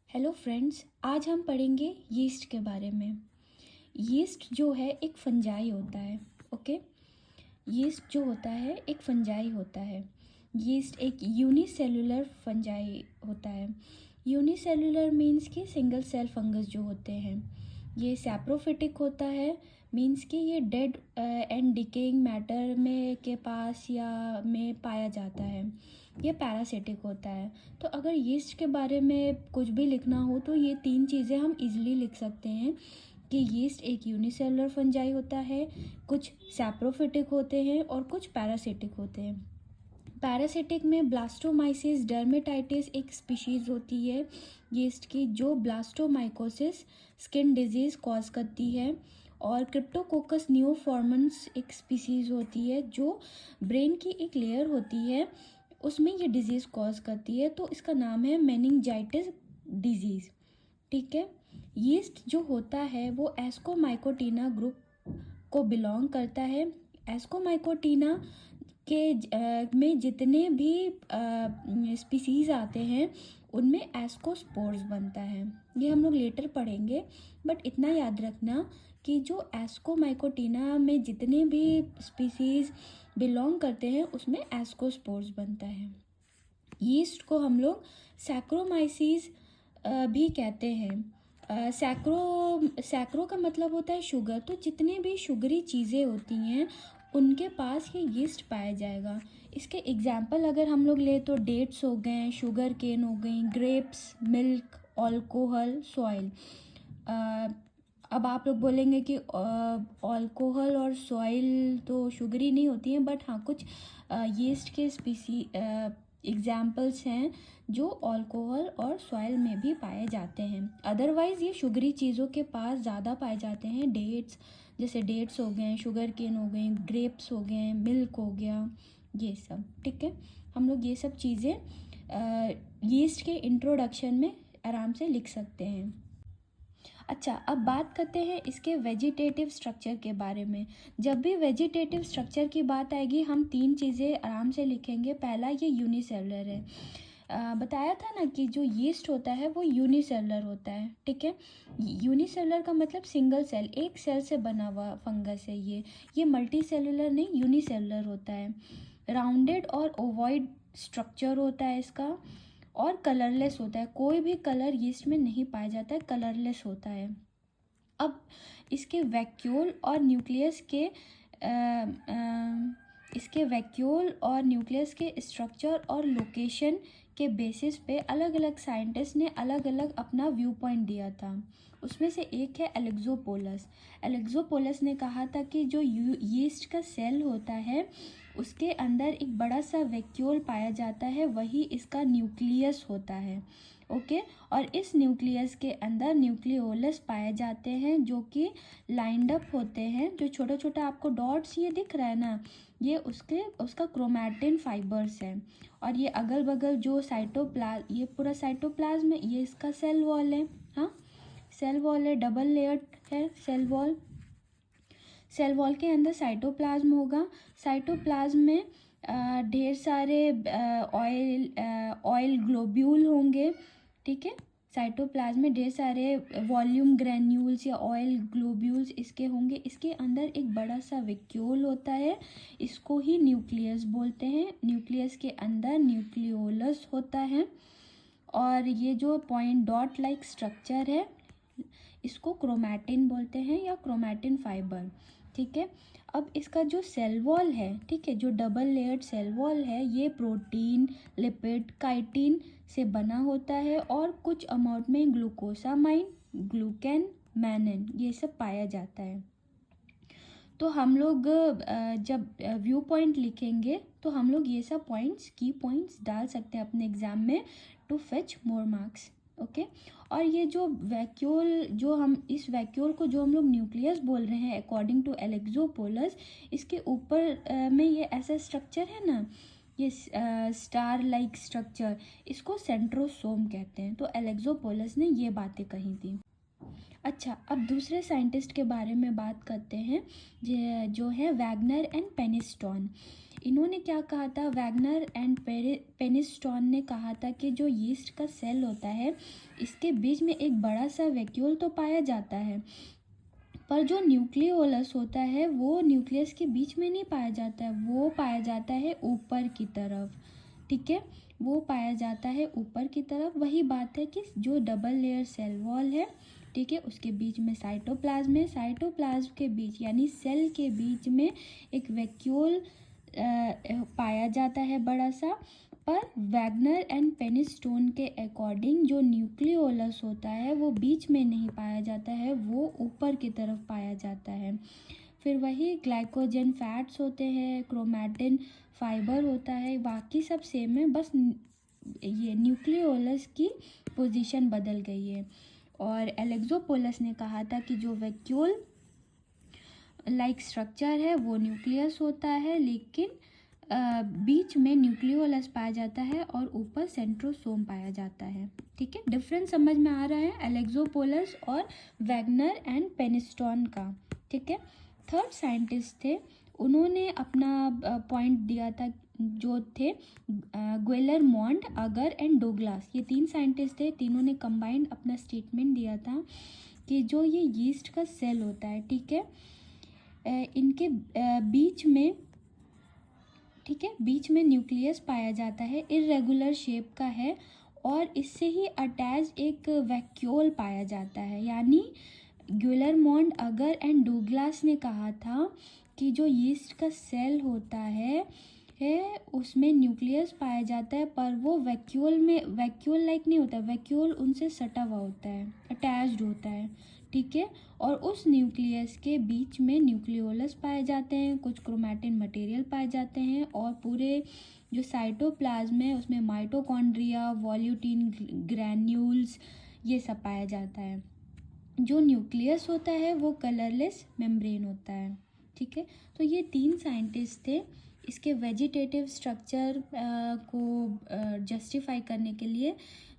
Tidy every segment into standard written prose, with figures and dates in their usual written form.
Hello friends, आज हम पढ़ेंगे यीस्ट के बारे में। यीस्ट जो है एक फंजाई होता है। ओके, यीस्ट जो होता है एक फंजाई होता है। यीस्ट एक यूनिसेलुलर फंजाई होता है। यूनिसेलुलर मीन्स कि सिंगल सेल फंगस जो होते हैं। ये सैप्रोफिटिक होता है, मीन्स कि ये डेड एंड डिकेइंग मैटर में के पास या में पाया जाता है। ये पैरासिटिक होता है। तो अगर यीस्ट के बारे में कुछ भी लिखना हो तो ये तीन चीज़ें हम इजीली लिख सकते हैं कि यीस्ट एक यूनिसेलुलर फंजाई होता है, कुछ सैप्रोफिटिक होते हैं और कुछ पैरासिटिक होते हैं। पैरासिटिक में ब्लास्टोमाइसिस डर्मेटाइटिस एक स्पीशीज़ होती है यीस्ट की, जो ब्लास्टोमाइकोसिस स्किन डिजीज़ कॉज करती है। और क्रिप्टोकोकस नियोफॉर्मन्स एक स्पीशीज़ होती है जो ब्रेन की एक लेयर होती है, उसमें ये डिजीज़ कॉज करती है, तो इसका नाम है मेनिंजाइटिस डिजीज़। ठीक है, यीस्ट जो होता है वो एस्कोमाइकोटीना ग्रुप को बिलोंग करता है। एस्कोमाइकोटीना के में जितने भी स्पीसीज़ आते हैं उनमें एस्कोस्पोर्स बनता है। ये हम लोग लेटर पढ़ेंगे, बट इतना याद रखना कि जो एस्कोमाइकोटीना में जितने भी स्पीसीज़ बिलोंग करते हैं उसमें एस्कोस्पोर्स बनता है। यीस्ट को हम लोग सैक्रोमाइसीज भी कहते हैं। सैक्रो का मतलब होता है शुगर। तो जितने भी शुगरी चीज़ें होती हैं उनके पास ये यीस्ट पाया जाएगा। इसके एग्जाम्पल अगर हम लोग ले तो डेट्स हो गए, शुगर केन हो गई, ग्रेप्स, मिल्क, अल्कोहल, सॉइल। अब आप लोग बोलेंगे कि अल्कोहल और सॉइल तो शुगरी नहीं होती हैं, बट हाँ कुछ यीस्ट के स्पीसी एग्जाम्पल्स हैं जो अल्कोहल और सॉइल में भी पाए जाते हैं। अदरवाइज़ ये शुगरी चीज़ों के पास ज़्यादा पाए जाते हैं। डेट्स, जैसे डेट्स हो गए, शुगर केन हो गई, ग्रेप्स हो गए, मिल्क हो गया, ये सब। ठीक है, हम लोग ये सब चीज़ें यीस्ट के इंट्रोडक्शन में आराम से लिख सकते हैं। अच्छा, अब बात करते हैं इसके वेजिटेटिव स्ट्रक्चर के बारे में। जब भी वेजिटेटिव स्ट्रक्चर की बात आएगी हम तीन चीज़ें आराम से लिखेंगे। पहला, ये यूनिसेलुलर है। बताया था ना कि जो यीस्ट होता है वो यूनिसेलुलर होता है। ठीक है, यूनिसेलुलर का मतलब सिंगल सेल, एक सेल से बना हुआ फंगस है ये मल्टी सेलुलर नहीं, यूनिसेलुलर होता है। राउंडेड और ओवॉइड स्ट्रक्चर होता है इसका, और कलरलेस होता है। कोई भी कलर यीस्ट में नहीं पाया जाता है, कलरलेस होता है। अब इसके वैक्यूल और न्यूक्लियस के स्ट्रक्चर और लोकेशन के बेसिस पे अलग अलग साइंटिस्ट ने अलग अलग अपना व्यू पॉइंट दिया था। उसमें से एक है एलेक्सोपोलस। एलेक्सोपोलस ने कहा था कि जो यीस्ट का सेल होता है उसके अंदर एक बड़ा सा वैक्यूल पाया जाता है, वही इसका न्यूक्लियस होता है। ओके, और इस न्यूक्लियस के अंदर न्यूक्लियोलस पाए जाते हैं जो कि लाइंड अप होते हैं। जो छोटा छोटा आपको डॉट्स ये दिख रहा है ना, ये उसका क्रोमैटिन फाइबर्स है। और ये अगल बगल जो ये पूरा साइटोप्लाज्म है, ये इसका सेल वॉल है। हाँ, सेल वॉल है, डबल लेयर्ड है सेल वॉल। सेल वॉल के अंदर साइटोप्लाज्म होगा। साइटोप्लाज्म में ढेर सारे ऑयल ग्लोब्यूल होंगे। ठीक है, साइटोप्लाज्म में ढेर सारे वॉल्यूम ग्रैन्यूल्स या ऑयल ग्लोब्यूल्स इसके होंगे। इसके अंदर एक बड़ा सा वैक्यूल होता है, इसको ही न्यूक्लियस बोलते हैं। न्यूक्लियस के अंदर न्यूक्लियोलस होता है। और ये जो पॉइंट डॉट लाइक स्ट्रक्चर है इसको क्रोमैटिन बोलते हैं या क्रोमैटिन फाइबर। ठीक है, अब इसका जो सेल वॉल है, ठीक है, जो डबल लेयर्ड सेल वॉल है, ये प्रोटीन, लिपिड, काइटिन से बना होता है और कुछ अमाउंट में ग्लूकोसामाइन, ग्लूकेन, मैनिन ये सब पाया जाता है। तो हम लोग जब व्यू पॉइंट लिखेंगे तो हम लोग ये सब पॉइंट्स, की पॉइंट्स डाल सकते हैं अपने एग्जाम में to fetch more marks. Okay, और ये जो वैक्यूल, जो हम इस वैक्यूल को जो हम लोग न्यूक्लियस बोल रहे हैं अकॉर्डिंग टू एलेक्सोपोलस, इसके ऊपर में ये ऐसा स्ट्रक्चर है ना, ये स्टार लाइक स्ट्रक्चर, इसको सेंट्रोसोम कहते हैं। तो एलेक्सोपोलस ने ये बातें कही थी। अच्छा, अब दूसरे साइंटिस्ट के बारे में बात करते हैं जो है वैगनर एंड पेनिस्टॉन। इन्होंने क्या कहा था, वैगनर एंड पेनिस्टॉन ने कहा था कि जो यीस्ट का सेल होता है इसके बीच में एक बड़ा सा वैक्यूल तो पाया जाता है, पर जो न्यूक्लियोलस होता है वो न्यूक्लियस के बीच में नहीं पाया जाता है, वो पाया जाता है ऊपर की तरफ। ठीक है, वो पाया जाता है ऊपर की तरफ। वही बात है कि जो डबल लेयर सेल वॉल है, ठीक है, उसके बीच में साइटोप्लाज्म है, साइटोप्लाज्म के बीच यानी सेल के बीच में एक वैक्यूल पाया जाता है बड़ा सा। पर वैगनर एंड पेनिस्टोन के अकॉर्डिंग जो न्यूक्लियोलस होता है वो बीच में नहीं पाया जाता है, वो ऊपर की तरफ पाया जाता है। फिर वही ग्लाइकोजन फैट्स होते हैं, क्रोमैटिन फाइबर होता है, बाकी सब सेम है, बस ये न्यूक्लियोलस की पोजीशन बदल गई है। और एलेक्सोपोलस ने कहा था कि जो वैक्यूल लाइक स्ट्रक्चर है वो न्यूक्लियस होता है, लेकिन बीच में न्यूक्लियोलस पाया जाता है और ऊपर सेंट्रोसोम पाया जाता है। ठीक है, डिफरेंस समझ में आ रहा है एलेक्सोपोलस और वैगनर एंड पेनिस्टॉन का। ठीक है, थर्ड साइंटिस्ट थे, उन्होंने अपना पॉइंट दिया था, जो थे ग्वेलरमॉन्ट, अगर एंड डोगलास। ये तीन साइंटिस्ट थे, तीनों ने कंबाइंड अपना स्टेटमेंट दिया था कि जो ये यीस्ट का सेल होता है, ठीक है, इनके बीच में, ठीक है, बीच में न्यूक्लियस पाया जाता है, इर्रेगुलर शेप का है, और इससे ही अटैच एक वैक्यूल पाया जाता है। यानी ग्वेलरमॉन्ट, अगर एंड डोगलास ने कहा था कि जो यीस्ट का सेल होता है उसमें न्यूक्लियस पाया जाता है, पर वो वैक्यूल लाइक नहीं होता, वैक्यूल उनसे सटा हुआ होता है, अटैच्ड होता है। ठीक है, और उस न्यूक्लियस के बीच में न्यूक्लियोलस पाए जाते हैं, कुछ क्रोमैटिन मटेरियल पाए जाते हैं, और पूरे जो साइटोप्लाज्म है उसमें माइटोकॉन्ड्रिया, वॉल्यूटिन ग्रैन्यूल्स, ये सब पाया जाता है। जो न्यूक्लियस होता है वो कलरलेस मेम्ब्रेन होता है। ठीक है, तो ये तीन साइंटिस्ट थे, इसके वेजिटेटिव स्ट्रक्चर को जस्टिफाई करने के लिए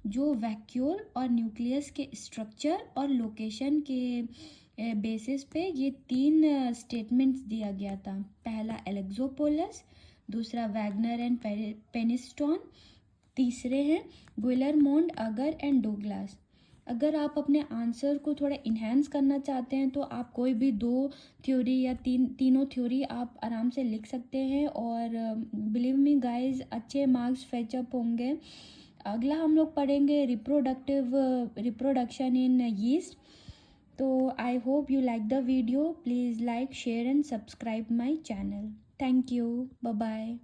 जो वैक्यूल और न्यूक्लियस के स्ट्रक्चर और लोकेशन के बेसिस पे ये तीन स्टेटमेंट्स दिया गया था। पहला एलेक्सोपोलस, दूसरा वैगनर एंड पेनिस्टॉन, तीसरे हैं ग्वेलरमॉन्ट, अगर एंड डोगलास। अगर आप अपने आंसर को थोड़ा इन्हेंस करना चाहते हैं तो आप कोई भी दो थ्योरी या तीनों थ्योरी आप आराम से लिख सकते हैं, और बिलीव मी गाइस, अच्छे मार्क्स फेचअप होंगे। अगला हम लोग पढ़ेंगे रिप्रोडक्शन इन यीस्ट। तो I hope you like the video, please like, share and subscribe my channel. Thank you, bye bye.